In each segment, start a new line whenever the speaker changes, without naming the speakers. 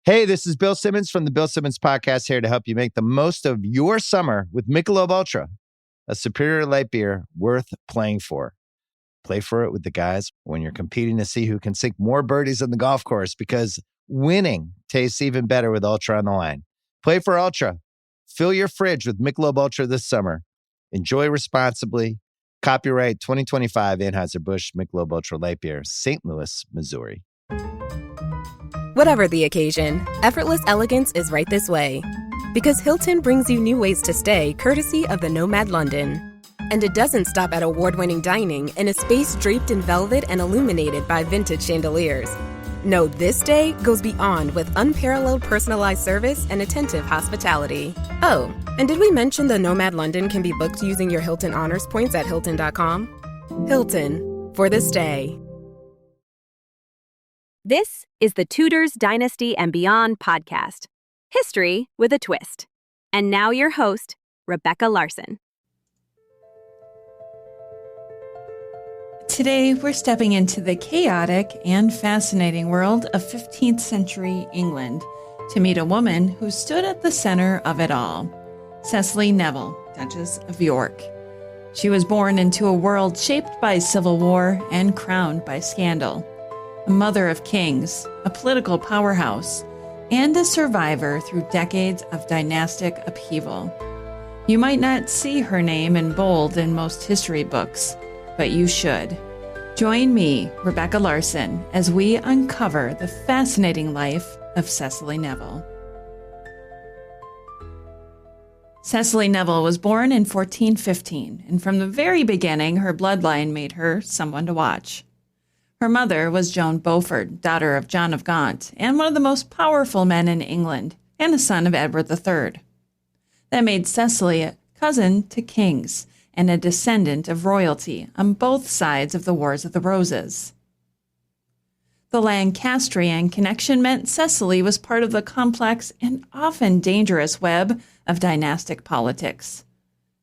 Hey, this is Bill Simmons from the Bill Simmons Podcast, here to help you make the most of your summer with Michelob Ultra, a superior light beer worth playing for. Play for it with the guys when you're competing to see who can sink more birdies on the golf course, because winning tastes even better with Ultra on the line. Play for Ultra. Fill your fridge with Michelob Ultra this summer. Enjoy responsibly. Copyright 2025 Anheuser-Busch Michelob Ultra Light Beer, St. Louis, Missouri.
Whatever the occasion, effortless elegance is right this way. Because Hilton brings you new ways to stay courtesy of the Nomad London. And it doesn't stop at award-winning dining in a space draped in velvet and illuminated by vintage chandeliers. No, this day goes beyond with unparalleled personalized service and attentive hospitality. Oh, and did we mention the Nomad London can be booked using your Hilton Honors points at Hilton.com? Hilton, for the stay.
This is the Tudors, Dynasty, and Beyond podcast. History with a twist. And now your host, Rebecca Larson.
Today, we're stepping into the chaotic and fascinating world of 15th century England to meet a woman who stood at the center of it all, Cecily Neville, Duchess of York. She was born into a world shaped by civil war and crowned by scandal. A mother of kings, a political powerhouse, and a survivor through decades of dynastic upheaval. You might not see her name in bold in most history books, but you should. Join me, Rebecca Larson, as we uncover the fascinating life of Cecily Neville. Cecily Neville was born in 1415, and from the very beginning, her bloodline made her someone to watch. Her mother was Joan Beaufort, daughter of John of Gaunt, and one of the most powerful men in England, and a son of Edward III. That made Cecily a cousin to kings, and a descendant of royalty on both sides of the Wars of the Roses. The Lancastrian connection meant Cecily was part of the complex and often dangerous web of dynastic politics.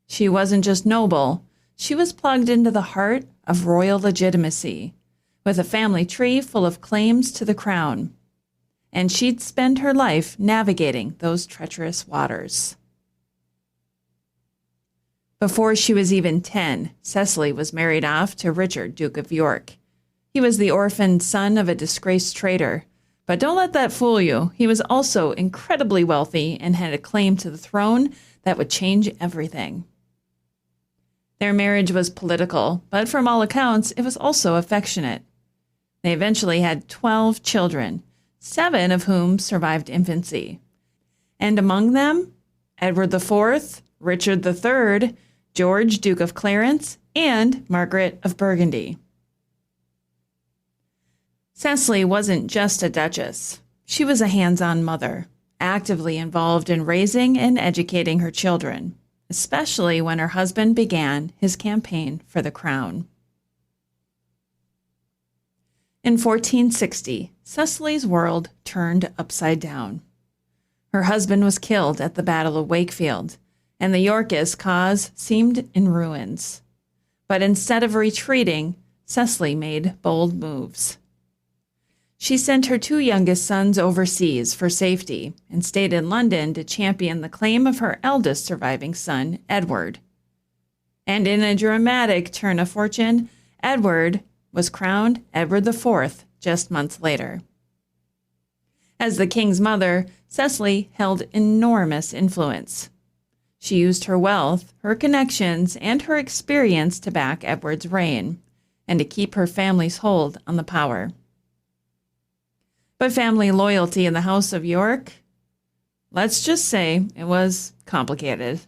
She wasn't just noble, she was plugged into the heart of royal legitimacy, with a family tree full of claims to the crown. And she'd spend her life navigating those treacherous waters. Before she was even 10, Cecily was married off to Richard, Duke of York. He was the orphaned son of a disgraced traitor. But don't let that fool you. He was also incredibly wealthy and had a claim to the throne that would change everything. Their marriage was political, but from all accounts, it was also affectionate. They eventually had 12 children, 7 of whom survived infancy. And among them, Edward IV, Richard III, George, Duke of Clarence, and Margaret of Burgundy. Cecily wasn't just a duchess. She was a hands-on mother, actively involved in raising and educating her children, especially when her husband began his campaign for the crown. In 1460, Cecily's world turned upside down. Her husband was killed at the Battle of Wakefield, and the Yorkist cause seemed in ruins. But instead of retreating, Cecily made bold moves. She sent her 2 youngest sons overseas for safety and stayed in London to champion the claim of her eldest surviving son, Edward. And in a dramatic turn of fortune, Edward was crowned Edward IV just months later. As the king's mother, Cecily held enormous influence. She used her wealth, her connections, and her experience to back Edward's reign and to keep her family's hold on the power. But family loyalty in the House of York, let's just say it was complicated.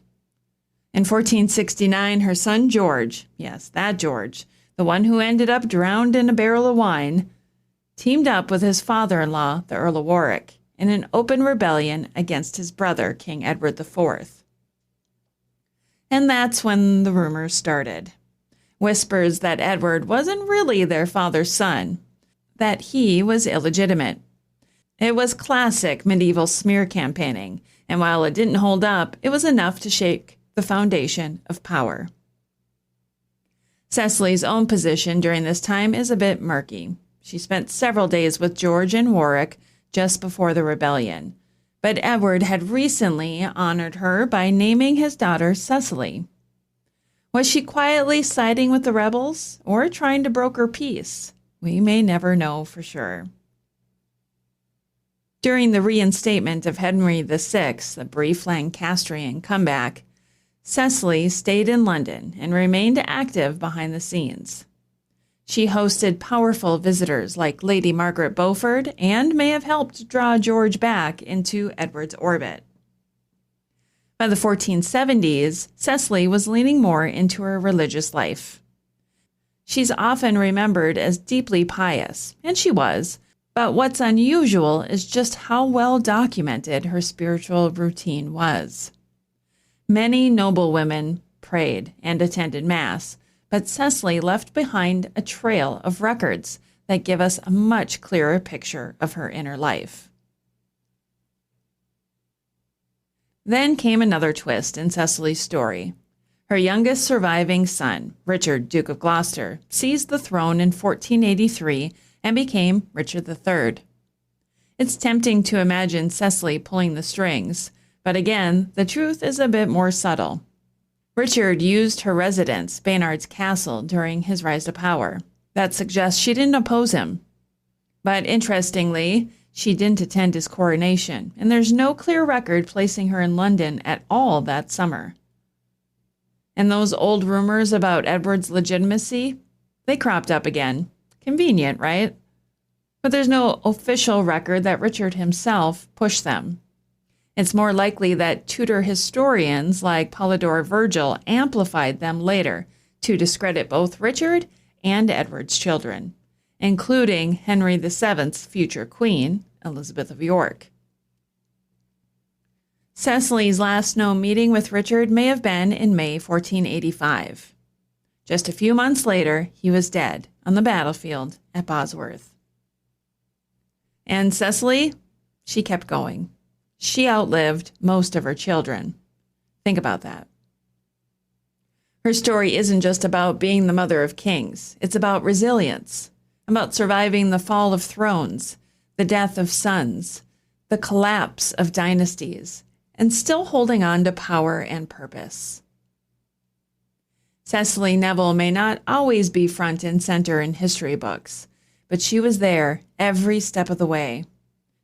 In 1469, her son George, yes, that George, the one who ended up drowned in a barrel of wine, teamed up with his father-in-law, the Earl of Warwick, in an open rebellion against his brother, King Edward IV. And that's when the rumors started. Whispers that Edward wasn't really their father's son, that he was illegitimate. It was classic medieval smear campaigning, and while it didn't hold up, it was enough to shake the foundation of power. Cecily's own position during this time is a bit murky. She spent several days with George and Warwick just before the rebellion, but Edward had recently honored her by naming his daughter Cecily. Was she quietly siding with the rebels or trying to broker peace? We may never know for sure. During the reinstatement of Henry VI, the brief Lancastrian comeback, Cecily stayed in London and remained active behind the scenes. She hosted powerful visitors like Lady Margaret Beaufort and may have helped draw George back into Edward's orbit. By the 1470s, Cecily was leaning more into her religious life. She's often remembered as deeply pious, and she was, but what's unusual is just how well documented her spiritual routine was. Many noble women prayed and attended Mass, but Cecily left behind a trail of records that give us a much clearer picture of her inner life. Then came another twist in Cecily's story. Her youngest surviving son, Richard, Duke of Gloucester, seized the throne in 1483 and became Richard III. It's tempting to imagine Cecily pulling the strings, but again, the truth is a bit more subtle. Richard used her residence, Baynard's Castle, during his rise to power. That suggests she didn't oppose him. But interestingly, she didn't attend his coronation, and there's no clear record placing her in London at all that summer. And those old rumors about Edward's legitimacy, they cropped up again. Convenient, right? But there's no official record that Richard himself pushed them. It's more likely that Tudor historians like Polydore Virgil amplified them later to discredit both Richard and Edward's children, including Henry VII's future queen, Elizabeth of York. Cecily's last known meeting with Richard may have been in May 1485. Just a few months later, he was dead on the battlefield at Bosworth. And Cecily, she kept going. She outlived most of her children. Think about that. Her story isn't just about being the mother of kings. It's about resilience, about surviving the fall of thrones, the death of sons, the collapse of dynasties, and still holding on to power and purpose. Cecily Neville may not always be front and center in history books, but she was there every step of the way.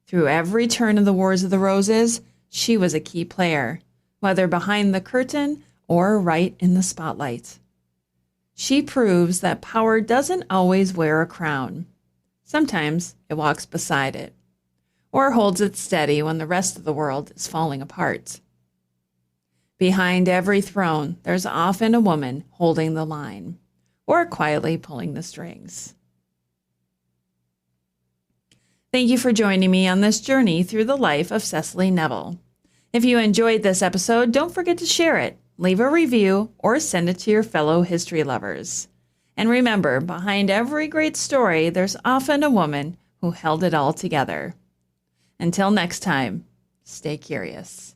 Through every turn of the Wars of the Roses, she was a key player, whether behind the curtain or right in the spotlight. She proves that power doesn't always wear a crown. Sometimes it walks beside it, or holds it steady when the rest of the world is falling apart. Behind every throne, there's often a woman holding the line, or quietly pulling the strings. Thank you for joining me on this journey through the life of Cecily Neville. If you enjoyed this episode, don't forget to share it, leave a review, or send it to your fellow history lovers. And remember, behind every great story, there's often a woman who held it all together. Until next time, stay curious.